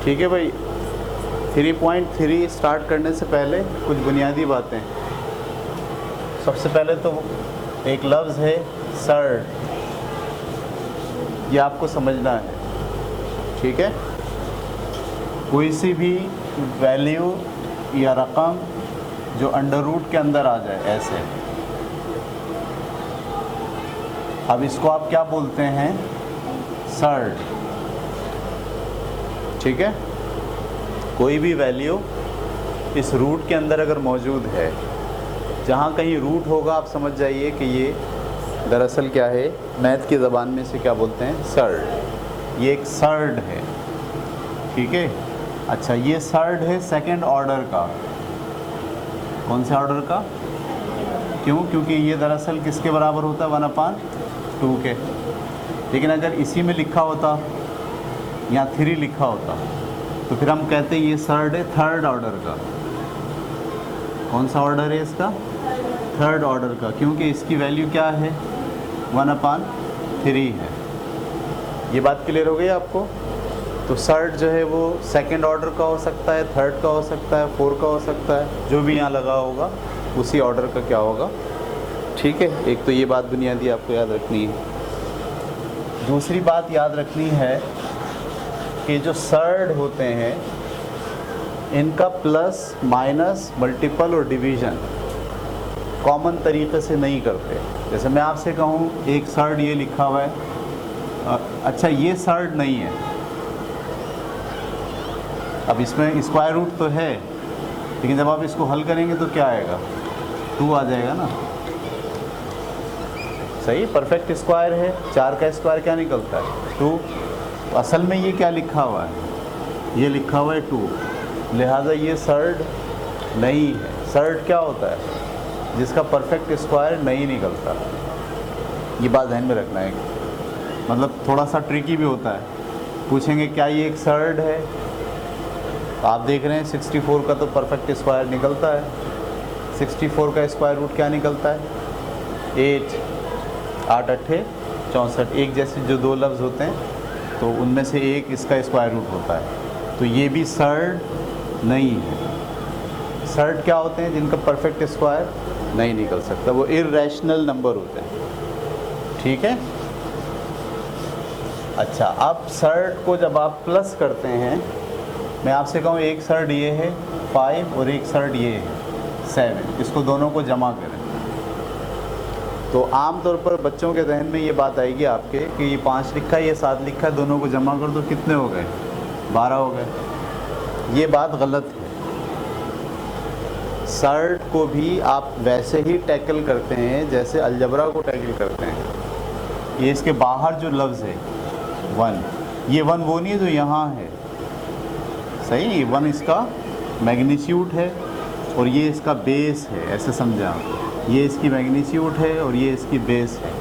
ठीक है भाई। 3.3 स्टार्ट करने से पहले कुछ बुनियादी बातें। सबसे पहले तो एक लफ्ज़ है सर्ड, ये आपको समझना है। ठीक है, कोई सी भी वैल्यू या रकम जो अंडर रूट के अंदर आ जाए ऐसे, अब इसको आप क्या बोलते हैं? सर्ड। ठीक है, कोई भी वैल्यू इस रूट के अंदर अगर मौजूद है, जहाँ कहीं रूट होगा आप समझ जाइए कि ये दरअसल क्या है, मैथ की ज़बान में से क्या बोलते हैं? सर्ड। ये एक सर्ड है। ठीक है, अच्छा ये सर्ड है सेकंड ऑर्डर का। कौन से ऑर्डर का? क्यों? क्योंकि ये दरअसल किसके बराबर होता है? 1/2 के। लेकिन अगर इसी में लिखा होता या 3 लिखा होता तो फिर हम कहते हैं ये सर्ड है थर्ड ऑर्डर का। कौन सा ऑर्डर है इसका? थर्ड ऑर्डर का, क्योंकि इसकी वैल्यू क्या है? 1/3 है। ये बात क्लियर हो गई आपको? तो सर्ड जो है वो सेकंड ऑर्डर का हो सकता है, थर्ड का हो सकता है, 4 का हो सकता है, जो भी यहाँ लगा होगा उसी ऑर्डर का क्या होगा। ठीक है, एक तो ये बात बुनियादी आपको याद रखनी है। दूसरी बात याद रखनी है कि जो सर्ड होते हैं इनका प्लस माइनस मल्टीपल और डिवीज़न कॉमन तरीक़े से नहीं करते। जैसे मैं आपसे कहूँ एक सर्ड ये लिखा हुआ है, अच्छा ये सर्ड नहीं है, अब इसमें स्क्वायर रूट तो है, लेकिन जब आप इसको हल करेंगे तो क्या आएगा? 2 आ जाएगा ना। सही, परफेक्ट स्क्वायर है, 4 का स्क्वायर क्या निकलता है? 2। तो असल में ये क्या लिखा हुआ है? ये लिखा हुआ है 2, लिहाजा ये सर्ड नहीं है। सर्ड क्या होता है? जिसका परफेक्ट स्क्वायर नहीं निकलता। ये बात ध्यान में रखना है, मतलब थोड़ा सा ट्रिकी भी होता है। पूछेंगे क्या ये एक सर्ड है? आप देख रहे हैं 64 का तो परफेक्ट स्क्वायर निकलता है। 64 का स्क्वायर रूट क्या निकलता है? 8। 8 8 64। एक जैसे जो दो लफ्ज़ होते हैं तो उनमें से एक इसका स्क्वायर रूट होता है, तो ये भी सर्ड नहीं है। सर्ड क्या होते हैं? जिनका परफेक्ट स्क्वायर नहीं निकल सकता, वो इर्रेशनल नंबर होते हैं। ठीक है, अच्छा अब सर्ड को जब आप प्लस करते हैं, मैं आपसे कहूँ एक सर्ड ये है 5 और एक सर्ड ये है 7, इसको दोनों को जमा करें तो आम तौर पर बच्चों के जहन में ये बात आएगी आपके कि ये 5 लिखा है, ये 7 लिखा है, दोनों को जमा कर दो कितने हो गए? 12 हो गए। ये बात गलत है। सर्ड को भी आप वैसे ही टैकल करते हैं जैसे अलजबरा को टैकल करते हैं। ये इसके बाहर जो लफ्ज़ है 1, ये 1 वो नहीं है जो यहाँ है। सही, 1 इसका मैग्नीट्यूड है और ये इसका बेस है, ऐसे समझा। ये इसकी मैग्नीट्यूड है और ये इसकी बेस है,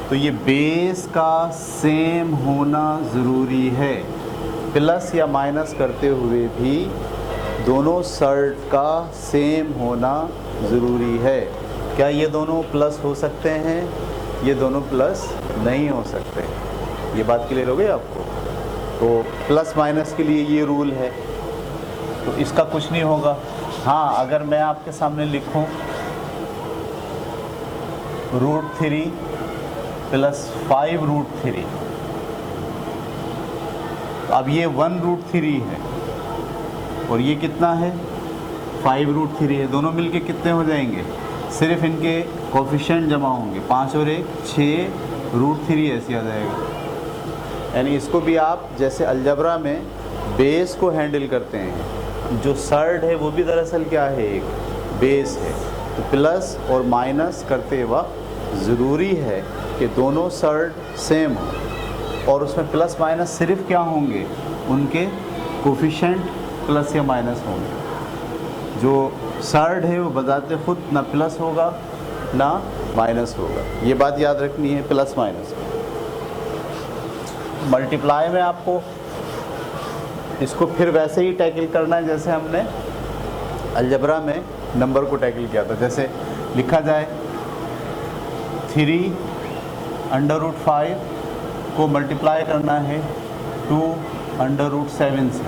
तो ये बेस का सेम होना ज़रूरी है। प्लस या माइनस करते हुए भी दोनों सर्ड का सेम होना ज़रूरी है। क्या ये दोनों प्लस हो सकते हैं? ये दोनों प्लस नहीं हो सकते। ये बात क्लियर हो गई आपको? तो प्लस माइनस के लिए ये रूल है, तो इसका कुछ नहीं होगा। हाँ, अगर मैं आपके सामने लिखूं √3 प्लस 5√3, तो अब ये 1√3 है और ये कितना है? 5√3 है। दोनों मिलके कितने हो जाएंगे? सिर्फ इनके कोफिशिएंट जमा होंगे, 5 और 1 6√3 ऐसे आ जाएगा। यानी इसको भी आप जैसे अलजबरा में बेस को हैंडल करते हैं, जो सर्ड है वो भी दरअसल क्या है? एक बेस है। तो प्लस और माइनस करते वक्त ज़रूरी है कि दोनों सर्ड सेम हो, और उसमें प्लस माइनस सिर्फ क्या होंगे? उनके कोफिशिएंट प्लस या माइनस होंगे। जो सर्ड है वो बजाते खुद ना प्लस होगा ना माइनस होगा। ये बात याद रखनी है, प्लस माइनस। मल्टीप्लाई में आपको इसको फिर वैसे ही टैकल करना है जैसे हमने अलजबरा में नंबर को टैकल किया था। जैसे लिखा जाए 3 √5 को मल्टीप्लाई करना है 2 √7 से।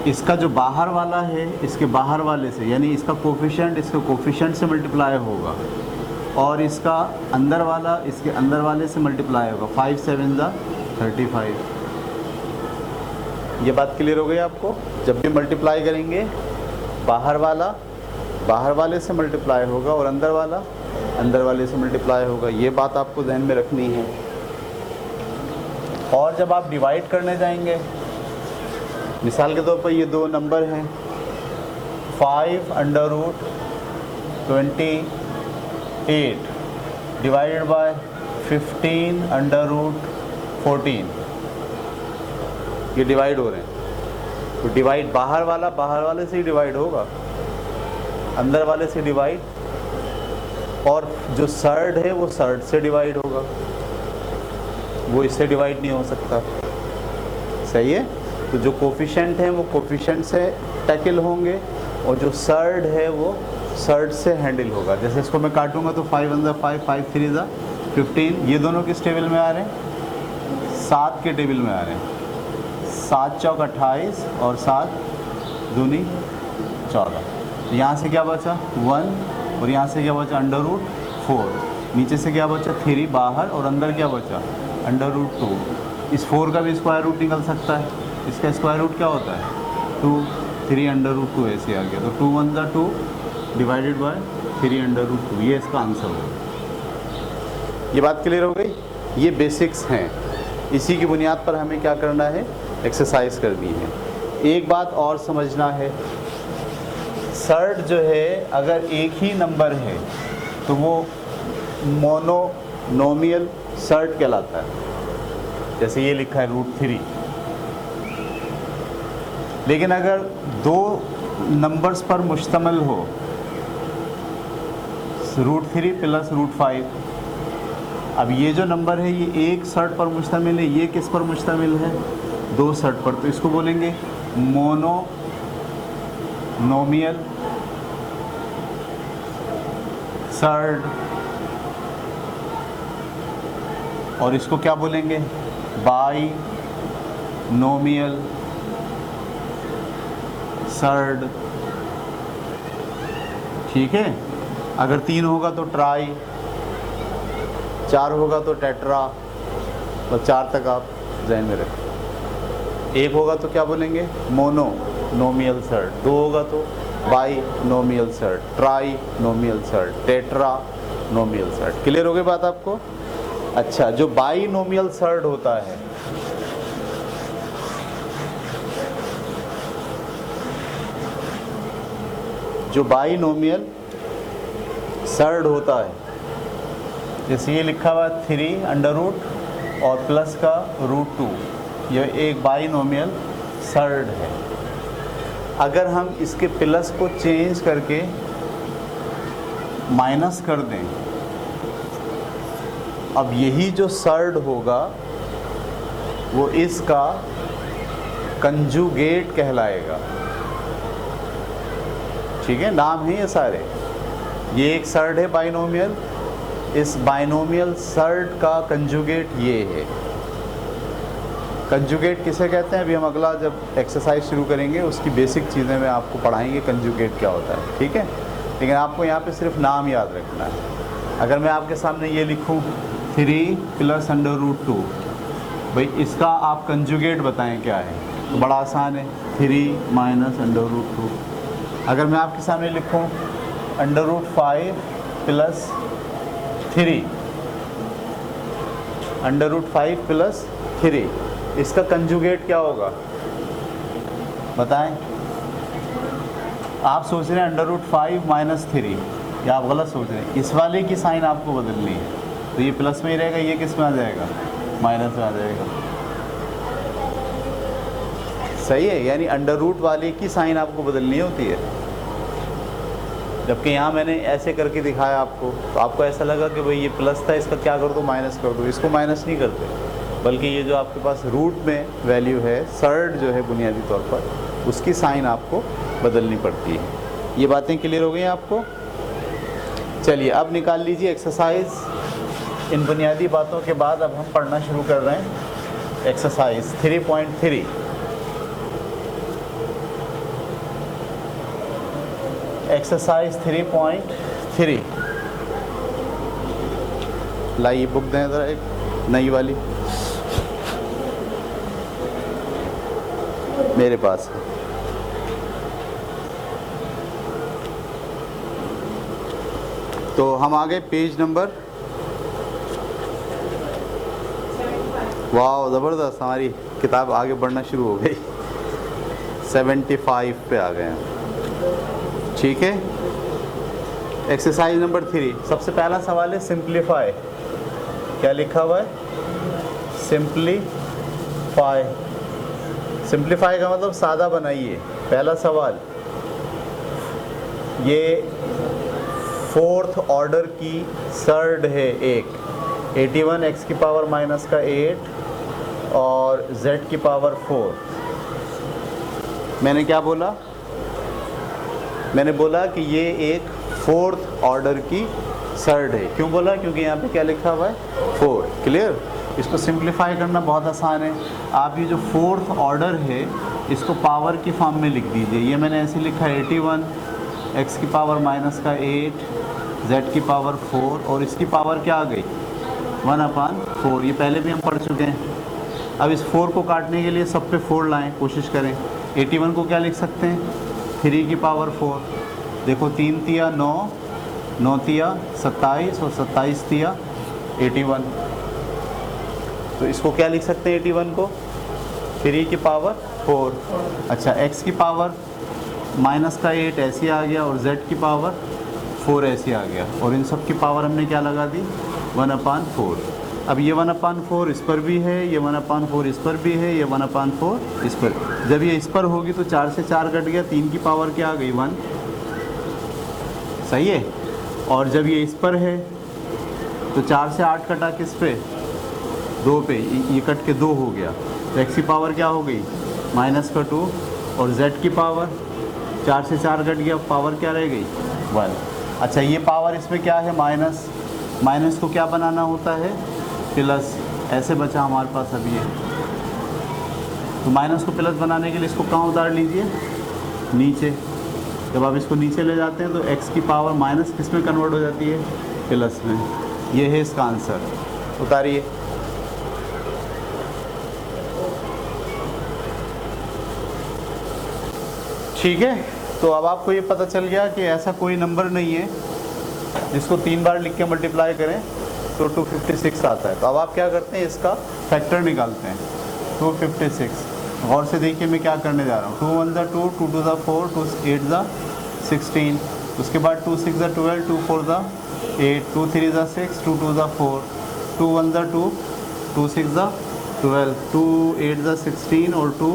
इसका जो बाहर वाला है इसके बाहर वाले से, यानी इसका कोफिशिएंट इसके कोफिशिएंट से मल्टीप्लाई होगा, और इसका अंदर वाला इसके अंदर वाले से मल्टीप्लाई होगा। 5 7 ज़ा 35। ये बात क्लियर हो गई आपको? जब भी मल्टीप्लाई करेंगे बाहर वाले से मल्टीप्लाई होगा और अंदर वाले से मल्टीप्लाई होगा। ये बात आपको ध्यान में रखनी है। और जब आप डिवाइड करने जाएंगे, मिसाल के तौर पर ये दो नंबर हैं, 5√28 डिवाइडेड बाय 15√14, ये डिवाइड हो रहे हैं। तो डिवाइड बाहर वाले से ही डिवाइड होगा, अंदर वाले से डिवाइड, और जो सर्ड है वो सर्ड से डिवाइड होगा, वो इससे डिवाइड नहीं हो सकता। सही है? तो जो कोफिशिएंट हैं वो कोफिशिएंट से टैकल होंगे, और जो सर्ड है वो सर्ड से हैंडल होगा। जैसे इसको मैं काटूंगा तो 5 1 ज़ा 5, 5 3 ज़ा 15। ये दोनों किस टेबल में आ रहे हैं? 7 के टेबल में आ रहे हैं। 7 चौक 28 और 7 दूनी 14। तो यहाँ से क्या बचा? 1, और यहाँ से क्या बचा? √4। नीचे से क्या बचा? 3 बाहर, और अंदर क्या बचा? √2। इस 4 का भी स्क्वायर रूट निकल सकता है। इसका स्क्वायर रूट क्या होता है? 2, 3 √2 ऐसे आ गया। तो 2 1 ज़ा 2 डिवाइडेड बाय 3 √2, ये इसका आंसर होगा। ये बात क्लियर हो गई? ये बेसिक्स हैं। इसी की बुनियाद पर हमें क्या करना है? एक्सरसाइज करनी है। एक बात और समझना है, सर्ड जो है अगर एक ही नंबर है तो वो मोनोनोमियल सर्ड कहलाता है। जैसे ये लिखा है √3। लेकिन अगर दो नंबर्स पर मुश्तमिल हो, √3 प्लस √5, अब ये जो नंबर है ये एक सर्ड पर मुश्तमिल है, ये किस पर मुश्तमिल है? 2 सर्ड पर। तो इसको बोलेंगे मोनोनोमियल सर्ड, और इसको क्या बोलेंगे? Binomial surd. ठीक है? अगर 3 होगा तो ट्राई, 4 होगा तो टेट्रा, तो 4 तक आप ध्यान में रखें। 1 होगा तो क्या बोलेंगे? Monomial surd. 2 होगा तो binomial surd, trinomial surd, tetranomial surd. Clear हो गई बात आपको? अच्छा, जो बाइनोमियल सर्ड होता है, जो बाइनोमियल सर्ड होता है, जैसे ये लिखा हुआ 3 और प्लस का √2, यह एक बाइनोमियल सर्ड है। अगर हम इसके प्लस को चेंज करके माइनस कर दें, अब यही जो सर्ड होगा वो इसका कंजुगेट कहलाएगा। ठीक है? नाम है ये सारे। ये एक सर्ड है बाइनोमियल, इस बाइनोमियल सर्ड का कंजुगेट ये है। कंजुगेट किसे कहते हैं? अभी हम अगला जब एक्सरसाइज शुरू करेंगे उसकी बेसिक चीज़ें में आपको पढ़ाएंगे कंजुगेट क्या होता है। ठीक है? लेकिन आपको यहाँ पे सिर्फ नाम याद रखना है। अगर मैं आपके सामने ये लिखूँ 3 प्लस √2, भाई इसका आप कंजुगेट बताएं क्या है? तो बड़ा आसान है, 3 माइनस √2। अगर मैं आपके सामने लिखूँ √5 प्लस 3, √5 प्लस 3, इसका कंजुगेट क्या होगा बताएं? आप सोच रहे हैं √5 माइनस 3, या आप गलत सोच रहे हैं? इस वाले की साइन आपको बदलनी है, तो ये प्लस में ही रहेगा, ये किस में आ जाएगा? माइनस में आ जाएगा। सही है? यानी √ वाले की साइन आपको बदलनी होती है। जबकि यहाँ मैंने ऐसे करके दिखाया आपको, तो आपको ऐसा लगा कि भाई ये प्लस था, इसका क्या कर दो? माइनस कर दो। इसको माइनस नहीं करते, बल्कि ये जो आपके पास रूट में वैल्यू है, सर्ड जो है बुनियादी तौर पर, उसकी साइन आपको बदलनी पड़ती है। ये बातें क्लियर हो गई हैं आपको? चलिए अब निकाल लीजिए एक्सरसाइज। इन बुनियादी बातों के बाद अब हम पढ़ना शुरू कर रहे हैं एक्सरसाइज 3.3 एक्सरसाइज 3.3 लाइए बुक दें ज़रा एक नई वाली मेरे पास है। तो हम आ गए पेज नंबर, वाह ज़बरदस्त, हमारी किताब आगे बढ़ना शुरू हो गई, 75 पे आ गए हैं। ठीक है, एक्सरसाइज नंबर 3, सबसे पहला सवाल है सिंप्लीफाई। क्या लिखा हुआ है? सिंप्लीफाई। सिंप्लीफाई का मतलब सादा बनाइए। पहला सवाल, ये फोर्थ ऑर्डर की सर्ड है एक, 81 x की पावर माइनस का 8 और z की पावर 4। मैंने क्या बोला? मैंने बोला कि ये एक फोर्थ ऑर्डर की सर्ड है। क्यों बोला? क्योंकि यहाँ पे क्या लिखा हुआ है? 4। क्लियर? इसको सिंप्लीफाई करना बहुत आसान है। आप ये जो फोर्थ ऑर्डर है इसको पावर की फॉर्म में लिख दीजिए। ये मैंने ऐसे लिखा 81 x की पावर माइनस का 8 z की पावर 4 और इसकी पावर क्या आ गई? 1/4। ये पहले भी हम पढ़ चुके हैं। अब इस 4 को काटने के लिए सब पे 4 लाएं, कोशिश करें। 81 को क्या लिख सकते हैं? 3 की पावर 4। देखो 3 तिया 9, 9 तिया 27 और 27 तिया 81। तो इसको क्या लिख सकते हैं 81 को? 3 की पावर 4। अच्छा, x की पावर माइनस का 8 ऐसे आ गया और z की पावर 4 ऐसे आ गया और इन सब की पावर हमने क्या लगा दी? 1/4। अब ये 1/4 इस पर भी है, ये 1/4 इस पर भी है, ये 1/4 इस पर। जब ये इस पर होगी तो 4 से 4 कट गया, 3 की पावर क्या आ गई? 1। सही है। और जब ये इस पर है तो 4 से 8 कटा किस पे? 2 पे। ये कट के 2 हो गया तो x की पावर क्या हो गई? माइनस का 2 और z की पावर 4 से 4 कट गया, पावर क्या रह गई? 1। अच्छा, ये पावर इसमें क्या है? माइनस। माइनस को क्या बनाना होता है? प्लस। ऐसे बचा हमारे पास अभी ये। तो माइनस को प्लस बनाने के लिए इसको कहाँ उतार लीजिए? नीचे। जब आप इसको नीचे ले जाते हैं तो x की पावर माइनस किस में कन्वर्ट हो जाती है? प्लस में। ये है इसका आंसर। उतारिए। ठीक है, तो अब आपको ये पता चल गया कि ऐसा कोई नंबर नहीं है जिसको 3 बार लिख के मल्टीप्लाई करें तो 256 आता है। तो अब आप क्या करते हैं? इसका फैक्टर निकालते हैं। 256। गौर से देखिए मैं क्या करने जा रहा हूँ। 2 1 ज़ा 2, 2 2 ज़ा 4, 2 8 ज़ा 16। उसके बाद 2 6 ज़ा 12, 2 4 ज़ा 8, 2 3 ज़ा 6, 2 2 ज़ा 4, 2 1 ज़ा 2, 2 6 ज़ा 12, 2 8 ज़ा 16 और 2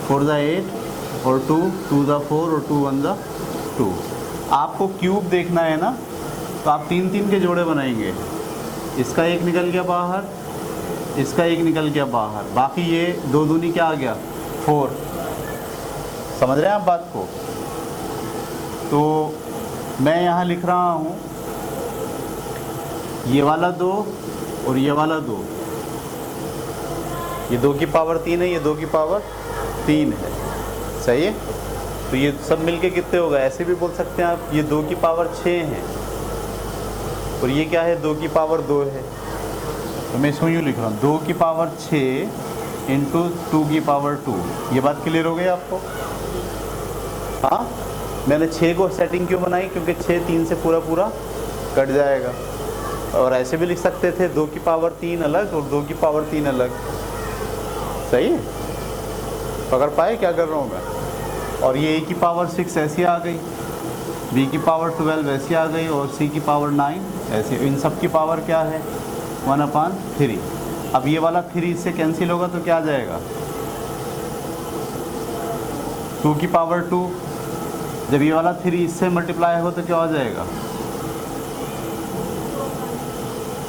4 ज़ा 8 और 2 2 ज़ा 4 और 2 1 ज़ा 2। आपको क्यूब देखना है ना, तो आप 3 3 के जोड़े बनाएंगे। इसका एक निकल गया बाहर, इसका एक निकल गया बाहर, बाकी ये 2 दूनी क्या आ गया? 4। समझ रहे हैं आप बात को? तो मैं यहाँ लिख रहा हूँ ये वाला 2 और ये वाला 2। ये 2 की पावर 3 है, ये 2 की पावर 3 है। सही है। तो ये सब मिलके कितने होगा? ऐसे भी बोल सकते हैं आप, ये 2 की पावर 6 है और ये क्या है? 2 की पावर 2 है। तो मैं इसको यूँ लिख रहा हूँ, 2 की पावर 6 इंटू 2 की पावर 2। ये बात क्लियर हो गई आपको? हाँ, मैंने 6 को सेटिंग क्यों बनाई? क्योंकि 6 3 से पूरा पूरा कट जाएगा। और ऐसे भी लिख सकते थे 2 की पावर 3 अलग और 2 की पावर 3 अलग। सही है? पकड़ पाए क्या कर रहा हूँ मैं? और ये a की पावर 6 ऐसी आ गई, b की पावर 12 ऐसी आ गई और c की पावर 9 ऐसी। इन सब की पावर क्या है? 1/3। अब ये वाला 3 इससे कैंसिल होगा तो क्या आ जाएगा? 2 की पावर 2। जब ये वाला 3 इससे मल्टीप्लाई हो तो क्या हो जाएगा?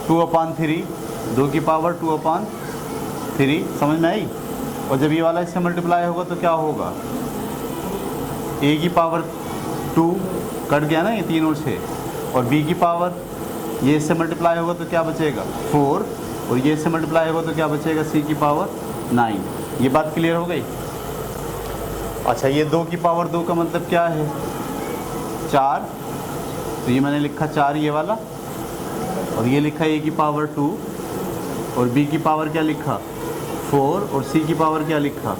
2/3। 2 की पावर 2/3। समझ में आई? और जब ये वाला इससे मल्टीप्लाई होगा तो क्या होगा? a की पावर 2 कट गया ना, ये 3 और 6, और b की पावर ये इससे मल्टीप्लाई होगा तो क्या बचेगा? 4 और ये से मल्टीप्लाई होगा तो क्या बचेगा, c की पावर 9। ये बात क्लियर हो गई। अच्छा, ये 2 की पावर 2 का मतलब क्या है, 4, तो ये मैंने लिखा 4 ये वाला, और ये लिखा a की पावर 2, और b की पावर क्या लिखा 4, और c की पावर क्या लिखा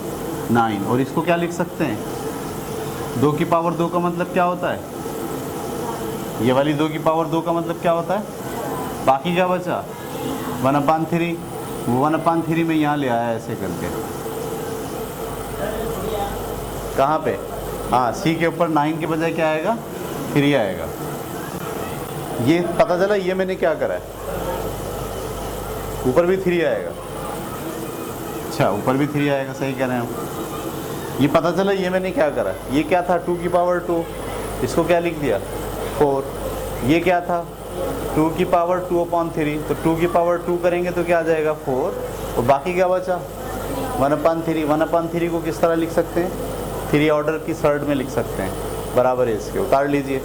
9। और इसको क्या लिख सकते हैं, 2 की पावर 2 का मतलब क्या होता है, ये वाली 2 की पावर 2 का मतलब क्या होता है, बाकी क्या बचा 1/3, वो 1/3 में यहाँ ले आया ऐसे करके, कहाँ पे, हाँ c के ऊपर 9 के बजाय क्या आएगा 3 आएगा। ये पता चला, ये मैंने क्या करा है, ऊपर भी 3 आएगा। अच्छा, ऊपर भी 3 आएगा, सही कह रहे हैं हम। ये पता चला, ये मैंने क्या करा, ये क्या था 2 की पावर 2, इसको क्या लिख दिया 4। ये क्या था 2 की पावर 2/3, तो 2 की पावर 2 करेंगे तो क्या आ जाएगा 4, और बाकी क्या बचा 1/3। 1/3 को किस तरह लिख सकते हैं, 3 ऑर्डर की थर्ड में लिख सकते हैं, बराबर है इसके, उतार लीजिए,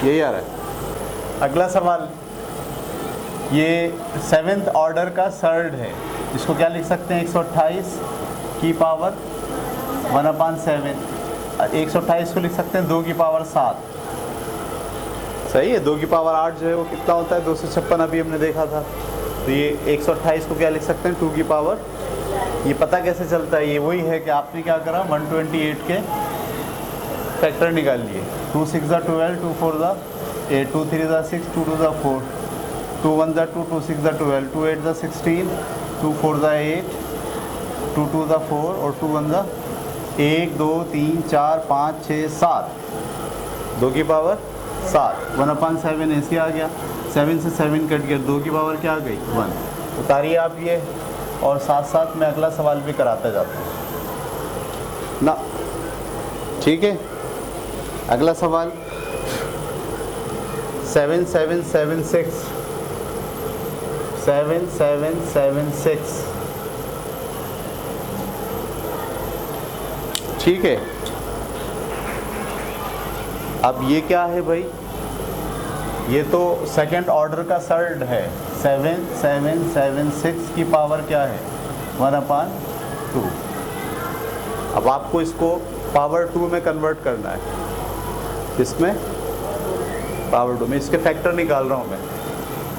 यही आ रहा है। अगला सवाल, ये 7th ऑर्डर का थर्ड है, इसको क्या लिख सकते हैं 128 की पावर 1/7। 128 को लिख सकते हैं 2 की पावर 7, सही है। 2 की पावर 8 जो है वो कितना होता है 256, अभी हमने देखा था। तो ये 128 को क्या लिख सकते हैं 2 की पावर, ये पता कैसे चलता है, ये वही है कि आपने क्या करा 128 के फैक्टर निकाल लिए, 2 6 12, 2 4 8, 2 3 6, 2 2 4, 2 1 2, 2 6 12, 2 8 16, 2 4 8, 2 2 4, और 2 1 1 2 3 4 5 6 7, 2 की पावर 7, 1/7 ऐसे आ गया, 7 से 7 कट गया, 2 की पावर क्या आ गई 1। उतारिए आप ये, और साथ साथ मैं अगला सवाल भी कराता जाता हूँ ना, ठीक है। अगला सवाल 7 7 7 6, 7 7 7 6, ठीक है। अब ये क्या है भाई, ये तो सेकंड ऑर्डर का थर्ड है, 7 7 7 6 की पावर क्या है 1/2। अब आपको इसको पावर 2 में कन्वर्ट करना है, इसमें पावर 2 में इसके फैक्टर निकाल रहा हूँ मैं,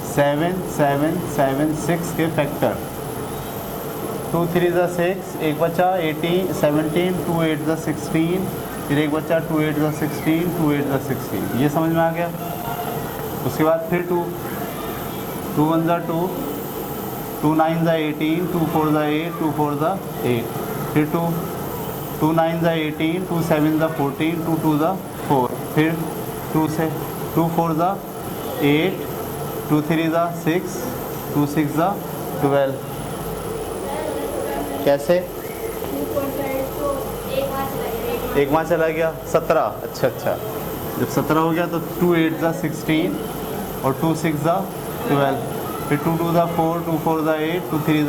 7 7 7 6 के फैक्टर, 2 3 6, एक बचा 18 17, 2 8 16, फिर एक बचा 2 8 16, 2 8 16, ये समझ में आ गया। उसके बाद फिर 2 1 2, 2 9 18, 2 4 8, 2 4 8, फिर 2 9 18, 2 7 14, 2 2 4, फिर 2 से 2 4 8, 2 3 6, 2 6 12, कैसे एक वहाँ चला गया 17। अच्छा, जब 17 हो गया तो 2 8 16, और 2 6 12, फिर 2 2 4, 2 4 8, 2 3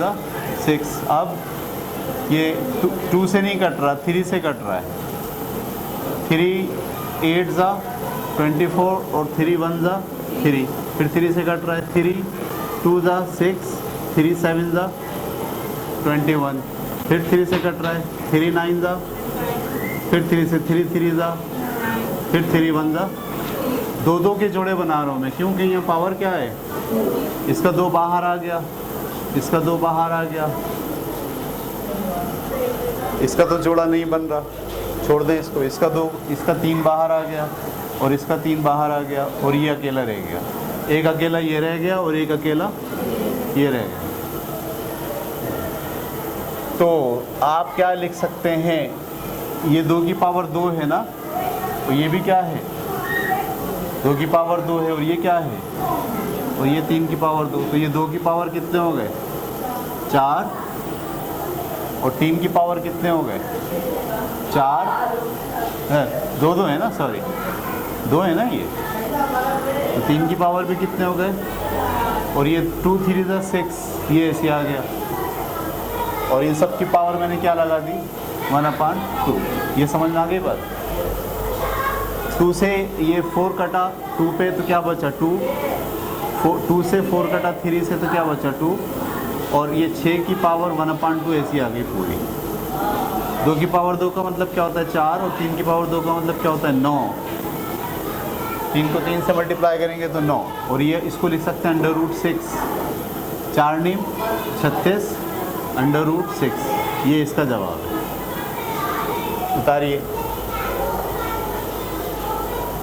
6। अब ये 2 से नहीं कट रहा, 3 से कट रहा है, 3 8 24, और 3 1 3, फिर 3 से कट रहा है, 3 2 6, 3 7 21, फिर 3 से कट रहा है, 3 9, फिर 3 से 3 3, फिर 3 1, 2 के जोड़े बना रहा हूँ मैं, क्योंकि यहाँ पावर क्या है, इसका 2 बाहर आ गया, इसका 2 बाहर आ गया, इसका तो जोड़ा नहीं बन रहा, छोड़ दें इसको, इसका 3 बाहर आ गया, और इसका 3 बाहर आ गया, और ये अकेला रह गया, एक अकेला ये रह गया, और एक अकेला ये रह गया। तो आप क्या लिख सकते हैं, ये 2 की पावर 2 है ना, तो ये भी क्या है 2 की पावर 2 है, और ये क्या है, और ये 3 की पावर 2, तो ये 2 की पावर कितने हो गए 4, और 3 की पावर कितने हो गए 4, 2 है ना, सॉरी 2 है ना ये, तो 3 की पावर भी कितने हो गए, और ये 2 3 6, ये ऐसे आ गया, और इन सब की पावर मैंने क्या लगा दी 1/2। ये समझ में आ गई बात। 2 से ये 4 कटा 2 पे, तो क्या बचा 2, 2 से 4 कटा 3 से तो क्या बचा 2, और ये 6 की पावर 1/2 ऐसी आ गई पूरी। 2 की पावर 2 का मतलब क्या होता है 4, और 3 की पावर 2 का मतलब क्या होता है 9। 3 को 3 से मल्टीप्लाई करेंगे तो 9, और ये इसको लिख सकते हैं √6। 4 नीम 36 √6, ये इसका जवाब है। उतारिए।